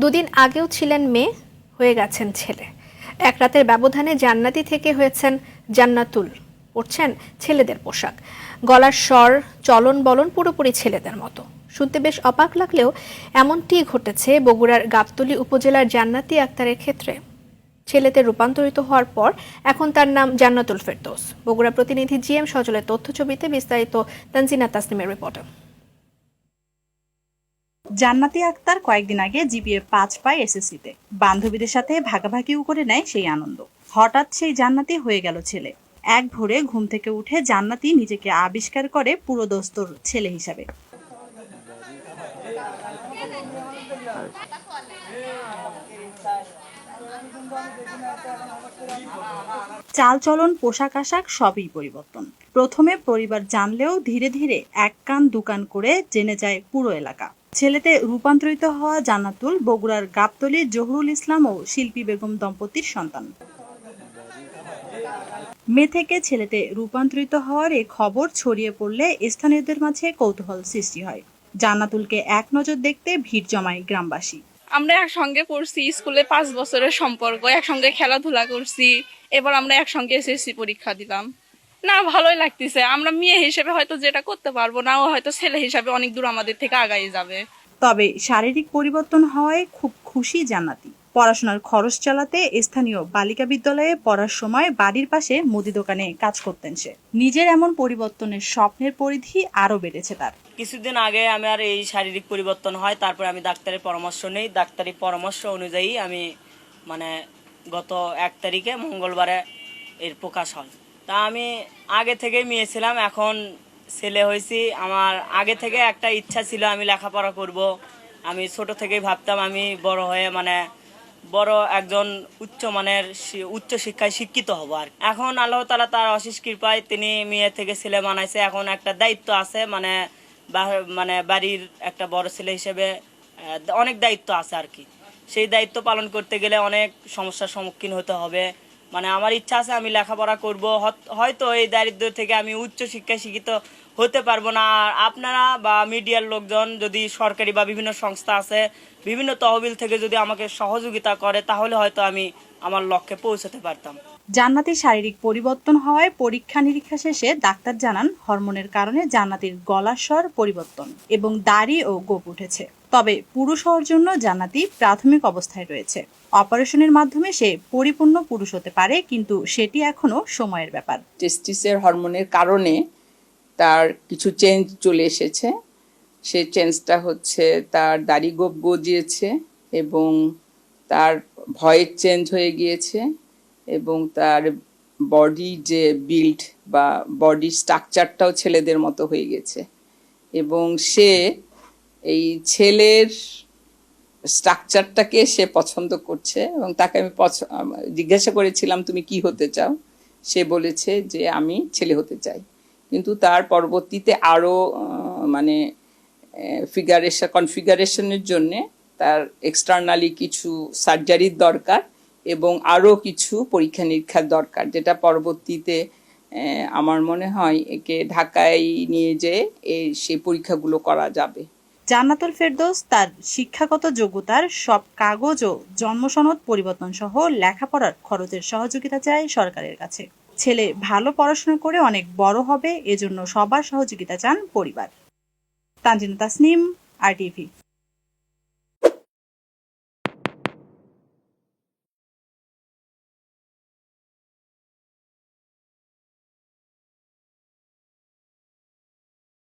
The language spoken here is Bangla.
দুদিন আগেও ছিলেন মেয়ে, হয়ে গেছেন ছেলে। এক রাতের ব্যবধানে জান্নাতি থেকে হয়েছেন জান্নাতুল। পরছেন ছেলেদের পোশাক, গলার স্বর, চলন বলন পুরোপুরি ছেলেদের মতো। শুনতে বেশ অবাক লাগলেও এমনটিই ঘটেছে বগুড়ার গাবতলী উপজেলার জান্নাতি আক্তারের ক্ষেত্রে। ছেলেতে রূপান্তরিত হওয়ার পর এখন তার নাম জান্নাতুল ফেরদৌস। বগুড়া প্রতিনিধি জিএম সজলের তথ্যছবিতে বিস্তারিত তানজিনা তাসনিমের রিপোর্ট। জান্নাতি আক্তার কয়েকদিন আগে জিপিএ 5 পায় এসএসসিতে। বান্ধবীদের সাথে ভাগাভাগিও করে নেয় সেই আনন্দ। হঠাৎ সেই জান্নাতি হয়ে গেল ছেলে। এক ভোরে ঘুম থেকে উঠে জান্নাতি নিজেকে আবিষ্কার করে পুরোদস্তুর ছেলে হিসাবে। চালচলন, পোশাক আশাক সবই পরিবর্তন। প্রথমে পরিবার জানলেও ধীরে ধীরে এক কান দুকান করে জেনে যায় পুরো এলাকা। ছেলেতে রূপান্তরিত হওয়া জান্নাতুল বগুড়ার গাবতলী জহুরুল ইসলাম ও শিল্পী বেগম দম্পতির সন্তান। মেয়ে থেকে ছেলেতে রূপান্তরিত হওয়ার এই খবর ছড়িয়ে পড়লে স্থানীয়দের মাঝে কৌতূহল সৃষ্টি হয়। জান্নাতুলকে এক নজর দেখতে ভিড় জমায় গ্রামবাসী। আমরা একসঙ্গে পড়ছি, স্কুলে 5 বছরের সম্পর্ক, একসঙ্গে খেলাধুলা করছি। এবার আমরা একসঙ্গে এসএসসি পরীক্ষা দিলাম। না, ভালোই লাগতেছে। আমরা মেয়ে হিসেবে হয়তো যেটা করতে পারবো না, ও হয়তো ছেলে হিসেবে অনেক দূর আমাদের থেকে আগায় যাবে। তবে শারীরিক পরিবর্তন হওয়ায় খুব খুশি জান্নাতি। পড়াশোনার খরচ চালাতে স্থানীয় বালিকা বিদ্যালয়ে পড়ার সময় বাড়ির পাশে মুদি দোকানে কাজ করতেন সে। নিজের এমন পরিবর্তনের স্বপ্নের পরিধি আরো বেড়েছে তার। কিছুদিন আগে আমার এই শারীরিক পরিবর্তন হয়, তারপরে আমি ডাক্তারের পরামর্শ নেই। ডাক্তারি পরামর্শ অনুযায়ী আমি গত 1 তারিখে মঙ্গলবারে এর প্রকাশ হয়। তা আমি আগে থেকেই মেয়ে ছিলাম, এখন ছেলে হয়েছি। আমার আগে থেকে একটা ইচ্ছা ছিল আমি লেখাপড়া করব। আমি ছোট থেকেই ভাবতাম আমি বড় হয়ে বড় একজন উচ্চ শিক্ষায় শিক্ষিত হব। আর এখন আল্লাহ তাআলা তার অশেষ কৃপায় তিনি মেয়ে থেকে ছেলে বানাইছে। এখন একটা দায়িত্ব আছে, বাড়ির একটা বড় ছেলে হিসেবে অনেক দায়িত্ব আছে আর কি। সেই দায়িত্ব পালন করতে গেলে অনেক সমস্যার সম্মুখীন হতে হবে। আমার ইচ্ছা আছে আমি লেখাপড়া করব। হয়তো এই দারিদ্র থেকে আমি উচ্চ শিক্ষায় শিক্ষিত হতে পারবো না। আর আপনারা বা মিডিয়ার লোকজন যদি সরকারি বা বিভিন্ন সংস্থা আছে, বিভিন্ন তহবিল থেকে যদি আমাকে সহযোগিতা করে, তাহলে হয়তো আমি আমার লক্ষ্যে পৌঁছাতে পারতাম। জান্নাতির শারীরিক পরিবর্তন হওয়ায় পরীক্ষা নিরীক্ষা শেষে ডাক্তার জানান হরমোনের কারণে জান্নাতির গলার স্বর পরিবর্তন এবং দাড়ি ও গোঁফ উঠেছে। তবে পুরুষ হওয়ার জন্য জান্নাতি প্রাথমিক অবস্থায় রয়েছে। অপারেশনের মাধ্যমে সে পরিপূর্ণ পুরুষ হতে পারে, কিন্তু সেটি এখনো সময়ের ব্যাপার। টেস্টিসের হরমোনের কারণে তার কিছু চেঞ্জ চলে এসেছে। সেই চেঞ্জটা হচ্ছে তার দাড়ি গোঁফ গজিয়েছে এবং তার ভয়েস চেঞ্জ হয়ে গিয়েছে এবং তার বডি যে বিল্ড বা বডি স্ট্রাকচারটাও ছেলেদের মতো হয়ে গেছে। এবং সে এই ছেলের স্ট্রাকচারটাকে সে পছন্দ করছে এবং তাকে আমি জিজ্ঞাসা করেছিলাম তুমি কি হতে চাও, সে বলেছে যে আমি ছেলে হতে চাই। কিন্তু তার পরবর্তীতে আরও কনফিগারেশনের জন্যে তার এক্সটার্নালি কিছু সার্জারির দরকার এবং আরও কিছু পরীক্ষা নিরীক্ষার দরকার, যেটা পরবর্তীতে আমার মনে হয় একে ঢাকায় নিয়ে যেয়ে সেই পরীক্ষাগুলো করা যাবে। জান্নাতুল ফেরদৌস তার শিক্ষাগত যোগ্যতার সব কাগজ ও জন্মসনদ পরিবর্তন সহ লেখাপড়ার খরচের সহযোগিতা চায় সরকারের কাছে। ছেলে ভালো পড়াশোনা করে অনেক বড় হবে, এজন্য সবার সহযোগিতা চান পরিবার। তানজিনা তাসনিম, RTV।